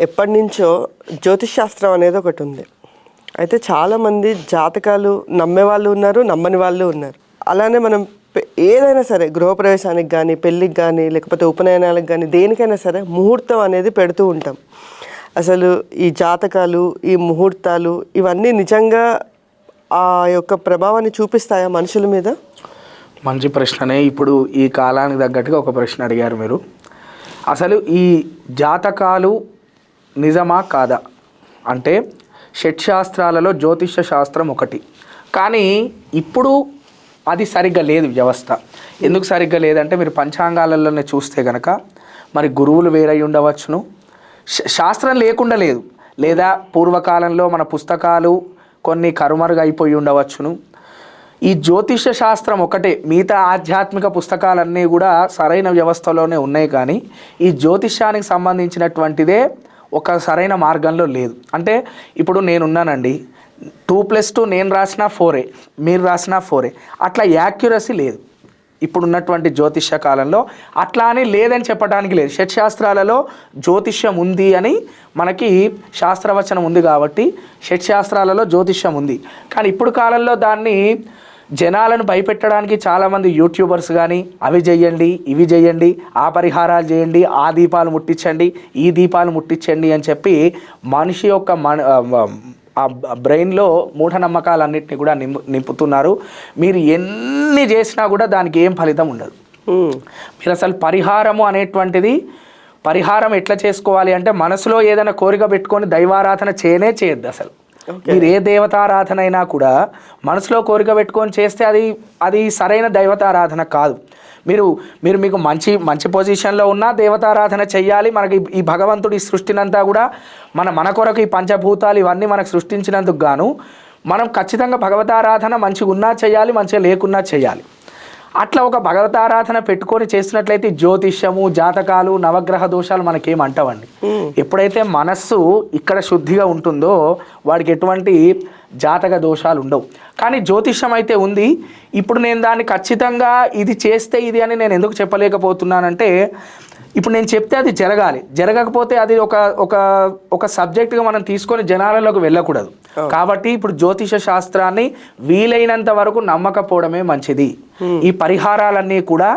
ఎప్పటి నుంచో జ్యోతిష్ శాస్త్రం అనేది ఒకటి ఉంది. అయితే చాలామంది జాతకాలు నమ్మే వాళ్ళు ఉన్నారు, నమ్మని వాళ్ళు ఉన్నారు. అలానే మనం ఏదైనా సరే గృహప్రవేశానికి కానీ, పెళ్ళికి కానీ, లేకపోతే ఉపనయనాలకు కానీ, దేనికైనా సరే ముహూర్తం అనేది పెడుతూ ఉంటాం. అసలు ఈ జాతకాలు, ఈ ముహూర్తాలు ఇవన్నీ నిజంగా ఆ యొక్క ప్రభావాన్ని చూపిస్తాయా మనుషుల మీద? మంచి ప్రశ్ననే. ఇప్పుడు ఈ కాలానికి తగ్గట్టుగా ఒక ప్రశ్న అడిగారు మీరు. అసలు ఈ జాతకాలు నిజమా కాదా అంటే షట్శాస్త్రాలలో జ్యోతిష శాస్త్రం ఒకటి, కానీ ఇప్పుడు అది సరిగ్గా లేదు వ్యవస్థ. ఎందుకు సరిగ్గా లేదంటే మీరు పంచాంగాలలోనే చూస్తే కనుక మరి గురువులు వేరై ఉండవచ్చును, శాస్త్రం లేకుండా లేదు, లేదా పూర్వకాలంలో మన పుస్తకాలు కొన్ని కరుమరుగా అయిపోయి ఉండవచ్చును. ఈ జ్యోతిష శాస్త్రం ఒకటే, మిగతా ఆధ్యాత్మిక పుస్తకాలన్నీ కూడా సరైన వ్యవస్థలోనే ఉన్నాయి, కానీ ఈ జ్యోతిష్యానికి సంబంధించినటువంటిదే ఒక సరైన మార్గంలో లేదు. అంటే ఇప్పుడు నేనున్నానండి, 2+2 నేను రాసినా 4, మీరు రాసినా 4, అట్లా యాక్యురసీ లేదు ఇప్పుడున్నటువంటి జ్యోతిష్య కాలంలో. అట్లా అని లేదని చెప్పడానికి లేదు. షట్శాస్త్రాలలో జ్యోతిష్యం ఉంది అని మనకి శాస్త్రవచనం ఉంది కాబట్టి షట్శాస్త్రాలలో జ్యోతిష్యం ఉంది. కానీ ఇప్పుడు కాలంలో దాన్ని జనాలను భయపెట్టడానికి చాలామంది యూట్యూబర్స్ కానీ అవి చేయండి, ఇవి చేయండి, ఆ పరిహారాలు చేయండి, ఆ దీపాలు ముట్టించండి, ఈ దీపాలు ముట్టించండి అని చెప్పి మనిషి యొక్క ఆ బ్రెయిన్లో మూఢనమ్మకాలన్నింటినీ కూడా నింపుతున్నారు. మీరు ఎన్ని చేసినా కూడా దానికి ఏం ఫలితం ఉండదు. మీరు అసలు పరిహారము అనేటువంటిది, పరిహారం ఎట్లా చేసుకోవాలి అంటే మనసులో ఏదైనా కోరిక పెట్టుకొని దైవారాధన చేయొద్దు. అసలు మీరు ఏ దేవతారాధన అయినా కూడా మనసులో కోరిక పెట్టుకొని చేస్తే అది సరైన దైవతారాధన కాదు. మీకు మంచి పొజిషన్లో ఉన్నా దేవతారాధన చెయ్యాలి. మనకి ఈ భగవంతుడు ఈ సృష్టినంతా కూడా మన కొరకు ఈ పంచభూతాలు ఇవన్నీ మనకు సృష్టించినందుకు గాను మనం ఖచ్చితంగా భగవతారాధన మంచిగా ఉన్నా చేయాలి, మంచిగా లేకున్నా చేయాలి. అట్లా ఒక భగవతారాధన పెట్టుకొని చేసినట్లయితే జ్యోతిష్యము, జాతకాలు, నవగ్రహ దోషాలు మనకేం అంటావండి. ఎప్పుడైతే మనస్సు ఇక్కడ శుద్ధిగా ఉంటుందో వాడికి ఎటువంటి జాతక దోషాలు ఉండవు. కానీ జ్యోతిష్యం అయితే ఉంది. ఇప్పుడు నేను దాన్ని ఖచ్చితంగా ఇది చేస్తే ఇది అని నేను ఎందుకు చెప్పలేకపోతున్నానంటే, ఇప్పుడు నేను చెప్తే అది జరగకపోతే అది ఒక సబ్జెక్ట్గా మనం తీసుకొని జనాలలోకి వెళ్ళకూడదు. కాబట్టి ఇప్పుడు జ్యోతిష శాస్త్రాన్ని వీలైనంత వరకు నమ్మకపోవడమే మంచిది. ఈ పరిహారాలన్నీ కూడా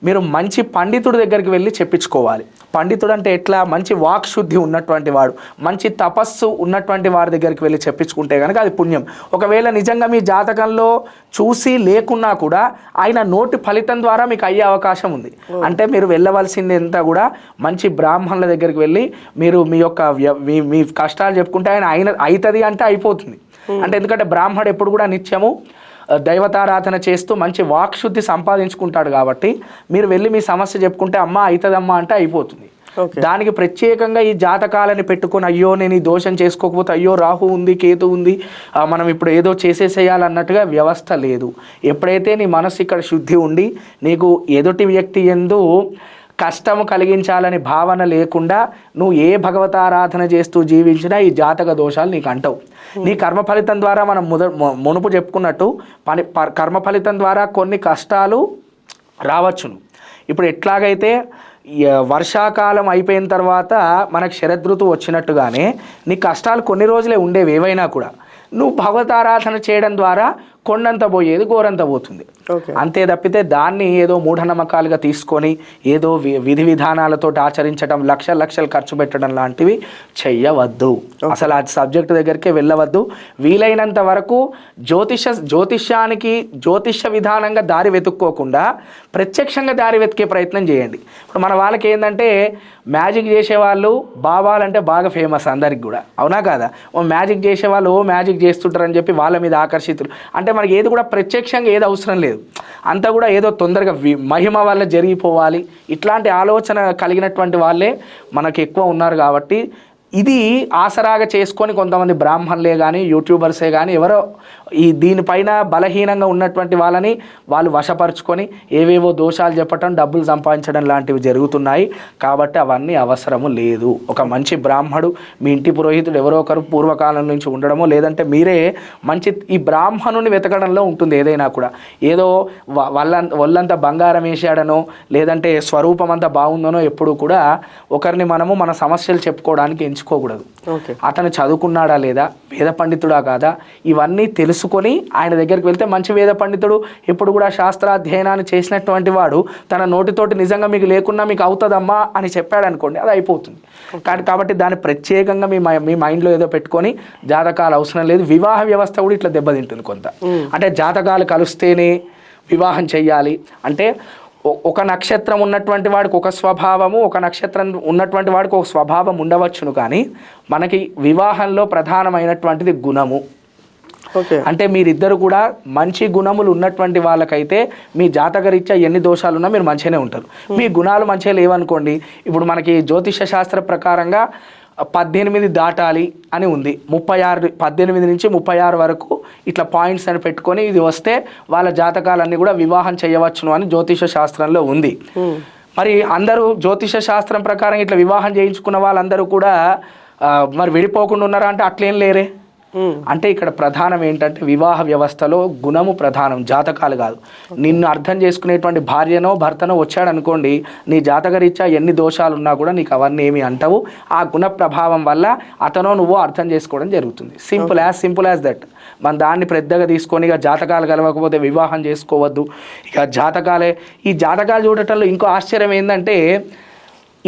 మీరు మంచి పండితుడి దగ్గరికి వెళ్ళి చెప్పించుకోవాలి. పండితుడు అంటే ఎట్లా, మంచి వాక్ శుద్ధి ఉన్నటువంటి వాడు, మంచి తపస్సు ఉన్నటువంటి వారి దగ్గరికి వెళ్ళి చెప్పించుకుంటే కనుక అది పుణ్యం. ఒకవేళ నిజంగా మీ జాతకంలో చూసి లేకున్నా కూడా ఆయన నోటి ఫలితం ద్వారా మీకు అయ్యే అవకాశం ఉంది. అంటే మీరు వెళ్ళవలసింది అంతా కూడా మంచి బ్రాహ్మణుల దగ్గరికి వెళ్ళి మీరు మీ యొక్క మీ కష్టాలు చెప్పుకుంటే ఆయన అవుతుంది అంటే అయిపోతుంది. అంటే ఎందుకంటే బ్రాహ్మణుడు ఎప్పుడు కూడా నిత్యము దైవతారాధన చేస్తూ మంచి వాక్శుద్ధి సంపాదించుకుంటాడు కాబట్టి మీరు వెళ్ళి మీ సమస్య చెప్పుకుంటే అమ్మ అవుతుందమ్మా అంటే అయిపోతుంది. దానికి ప్రత్యేకంగా ఈ జాతకాలని పెట్టుకొని అయ్యో నేను ఈ దోషం చేసుకోకపోతే అయ్యో రాహు ఉంది, కేతు ఉంది, మనం ఇప్పుడు ఏదో చేసేసేయాలన్నట్టుగా వ్యవస్థ లేదు. ఎప్పుడైతే నీ మనసు ఇక్కడ శుద్ధి ఉండి నీకు ఎదుటి వ్యక్తి యందు కష్టము కలిగించాలని భావన లేకుండా నువ్వు ఏ భగవతారాధన చేస్తూ జీవించినా ఈ జాతక దోషాలు నీకు అంటవు. నీ కర్మ ఫలితం ద్వారా మనం మునుపు చెప్పుకున్నట్టు కర్మ ఫలితం ద్వారా కొన్ని కష్టాలు రావచ్చును. ఇప్పుడు ఎట్లాగైతే వర్షాకాలం అయిపోయిన తర్వాత మనకు శరదృతువు వచ్చినట్టుగానే నీ కష్టాలు కొన్ని రోజులే ఉండేవి ఏవైనా కూడా, నువ్వు భగవతారాధన చేయడం ద్వారా కొండంత పోయేది గోరంత పోతుంది. అంతే తప్పితే దాన్ని ఏదో మూఢనమ్మకాలుగా తీసుకొని ఏదో విధి విధానాలతో ఆచరించడం, లక్షలు ఖర్చు పెట్టడం లాంటివి చెయ్యవద్దు. అసలు ఆ సబ్జెక్ట్ దగ్గరికే వెళ్ళవద్దు. వీలైనంత వరకు జ్యోతిష్యానికి జ్యోతిష్య విధానంగా దారి వెతుక్కోకుండా ప్రత్యక్షంగా దారి వెతికే ప్రయత్నం చేయండి. ఇప్పుడు మన వాళ్ళకి ఏంటంటే మ్యాజిక్ చేసేవాళ్ళు బాబాలంటే బాగా ఫేమస్ అందరికి కూడా, అవునా కాదా? మ్యాజిక్ చేసేవాళ్ళు మ్యాజిక్ చేస్తుంటారని చెప్పి వాళ్ళ మీద ఆకర్షితులు. అంటే మనకి ఏది కూడా ప్రత్యక్షంగా ఏది అవసరం లేదు, అంతా కూడా ఏదో తొందరగా మహిమ వల్ల జరిగిపోవాలి ఇట్లాంటి ఆలోచన కలిగినటువంటి వాళ్ళే మనకు ఎక్కువ ఉన్నారు. కాబట్టి ఇది ఆసరాగా చేసుకొని కొంతమంది బ్రాహ్మణులే కానీ యూట్యూబర్సే కానీ ఎవరో దీనిపైన బలహీనంగా ఉన్నటువంటి వాళ్ళని వాళ్ళు వశపరుచుకొని ఏవేవో దోషాలు చెప్పటం, డబ్బులు సంపాదించడం లాంటివి జరుగుతున్నాయి. కాబట్టి అవన్నీ అవసరము లేదు. ఒక మంచి బ్రాహ్మడు, మీ ఇంటి పురోహితుడు ఎవరో ఒకరు పూర్వకాలం నుంచి ఉండడమో, లేదంటే మీరే మంచి ఈ బ్రాహ్మణుని వెతకడంలో ఉంటుంది. ఏదైనా కూడా ఏదో ఒళ్ళంతా బంగారం వేసాడనో లేదంటే స్వరూపం అంతా బాగుందనో ఎప్పుడు కూడా ఒకరిని మనము మన సమస్యలు చెప్పుకోవడానికి ఎంచుకోకూడదు. అతను చదువుకున్నాడా లేదా, వేద పండితుడా కాదా, ఇవన్నీ తెలుసుకొని ఆయన దగ్గరికి వెళ్తే మంచి వేద పండితుడు ఎప్పుడు కూడా శాస్త్రాధ్యయనాన్ని చేసినటువంటి వాడు తన నోటితోటి నిజంగా మీకు లేకున్నా మీకు అవుతుందమ్మా అని చెప్పాడు అనుకోండి, అది అయిపోతుంది. కాబట్టి దాన్ని ప్రత్యేకంగా మీ మైండ్లో ఏదో పెట్టుకొని జాతకాలు అవసరం లేదు. వివాహ వ్యవస్థ కూడా ఇట్లా దెబ్బతింటుంది కొంత. అంటే జాతకాలు కలిస్తేనే వివాహం చెయ్యాలి అంటే ఒక నక్షత్రం ఉన్నటువంటి వాడికి ఒక స్వభావము, ఒక నక్షత్రం ఉన్నటువంటి వాడికి ఒక స్వభావం ఉండవచ్చును. కానీ మనకి వివాహంలో ప్రధానమైనటువంటిది గుణము. అంటే మీరిద్దరు కూడా మంచి గుణములు ఉన్నటువంటి వాళ్ళకైతే మీ జాతకరీత్యా ఎన్ని దోషాలు ఉన్నా మీరు మంచిగానే ఉంటారు. మీ గుణాలు మంచిగా లేవనుకోండి, ఇప్పుడు మనకి జ్యోతిష శాస్త్ర ప్రకారంగా 18 దాటాలి అని ఉంది. 18 నుంచి 36 వరకు ఇట్లా పాయింట్స్ అని పెట్టుకొని ఇది వస్తే వాళ్ళ జాతకాలన్నీ కూడా వివాహం చేయవచ్చును అని జ్యోతిష శాస్త్రంలో ఉంది. మరి అందరూ జ్యోతిష శాస్త్రం ప్రకారం ఇట్లా వివాహం చేయించుకున్న వాళ్ళందరూ కూడా మరి విడిపోకుండా ఉన్నారా అంటే అట్లేం లేరే. అంటే ఇక్కడ ప్రధానం ఏంటంటే వివాహ వ్యవస్థలో గుణము ప్రధానం, జాతకాలు కాదు. నిన్ను అర్థం చేసుకునేటువంటి భార్యనో భర్తనో వచ్చాడు అనుకోండి, నీ జాతకరీత్యా ఎన్ని దోషాలు ఉన్నా కూడా నీకు అవన్నీ ఏమి అంటవు. ఆ గుణ ప్రభావం వల్ల అతనో నువ్వు అర్థం చేసుకోవడం జరుగుతుంది. Simple as that. మన దాన్ని పెద్దగా తీసుకొని ఇక జాతకాలు కలవకపోతే వివాహం చేసుకోవద్దు, ఇక ఈ జాతకాలు చూడటంలో ఇంకో ఆశ్చర్యం ఏంటంటే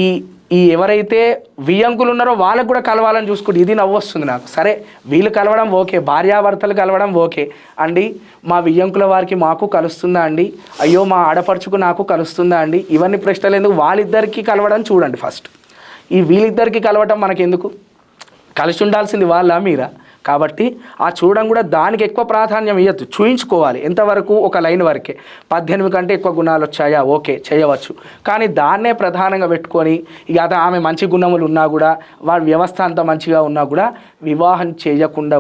ఈ ఎవరైతే వియ్యంకులు ఉన్నారో వాళ్ళకు కూడా కలవాలని చూసుకుంటే ఇది నవ్వు వస్తుంది నాకు. సరే వీళ్ళు కలవడం ఓకే, భార్యాభర్తలు కలవడం ఓకే అండి, మా వియ్యంకుల వారికి మాకు కలుస్తుందా అండి, అయ్యో మా ఆడపడుచుకు నాకు కలుస్తుందా అండి, ఇవన్నీ ప్రశ్నలు ఎందుకు? వాళ్ళిద్దరికీ కలవడం చూడండి ఫస్ట్. ఈ వీళ్ళిద్దరికీ కలవటం మనకెందుకు? కలిసి ఉండాల్సింది వాళ్ళ మీరా? కాబట్టి ఆ చూడడం కూడా దానికి ఎక్కువ ప్రాధాన్యం ఇవ్వద్దు, చూయించుకోవాలి. ఎంతవరకు? ఒక లైన్ వరకే. 18 కంటే ఎక్కువ గుణాలు వచ్చాయా ఓకే చేయవచ్చు, కానీ దాన్నే ప్రధానంగా పెట్టుకొని ఇక ఆమె మంచి గుణములు ఉన్నా కూడా వాడి వ్యవస్థ అంతా మంచిగా ఉన్నా కూడా వివాహం చేయకుండా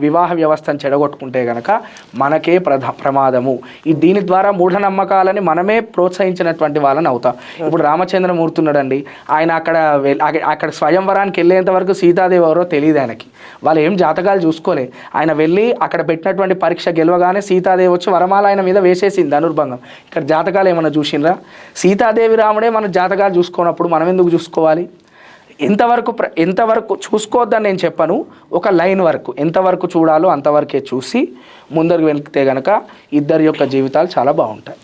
వివాహ వ్యవస్థను చెడగొట్టుకుంటే కనుక మనకే ప్రమాదము. దీని ద్వారా మూఢనమ్మకాలని మనమే ప్రోత్సహించినటువంటి వాళ్ళని అవుతాం. ఇప్పుడు రామచంద్రమూర్తి ఉన్నాడండి, ఆయన అక్కడ స్వయంవరానికి వెళ్ళేంత వరకు సీతాదేవి ఎవరో తెలియదు ఆయనకి. వాళ్ళు ఏం జాతకాలు చూసుకోలే. ఆయన వెళ్ళి అక్కడ పెట్టినటువంటి పరీక్ష గెలవగానే సీతాదేవి వచ్చి వరమాల ఆయన మీద వేసేసింది ధనుర్భంగం. ఇక్కడ జాతకాలు ఏమన్నా చూసినరా? సీతాదేవి రాముడే మన జాతకాలు చూసుకోనప్పుడు మనం ఎందుకు చూసుకోవాలి? ఎంతవరకు చూసుకోవద్దని నేను చెప్పను, ఒక లైన్ వరకు ఎంతవరకు చూడాలో అంతవరకే చూసి ముందరికి వెళ్తే కనుక ఇద్దరి యొక్క జీవితాలు చాలా బాగుంటాయి.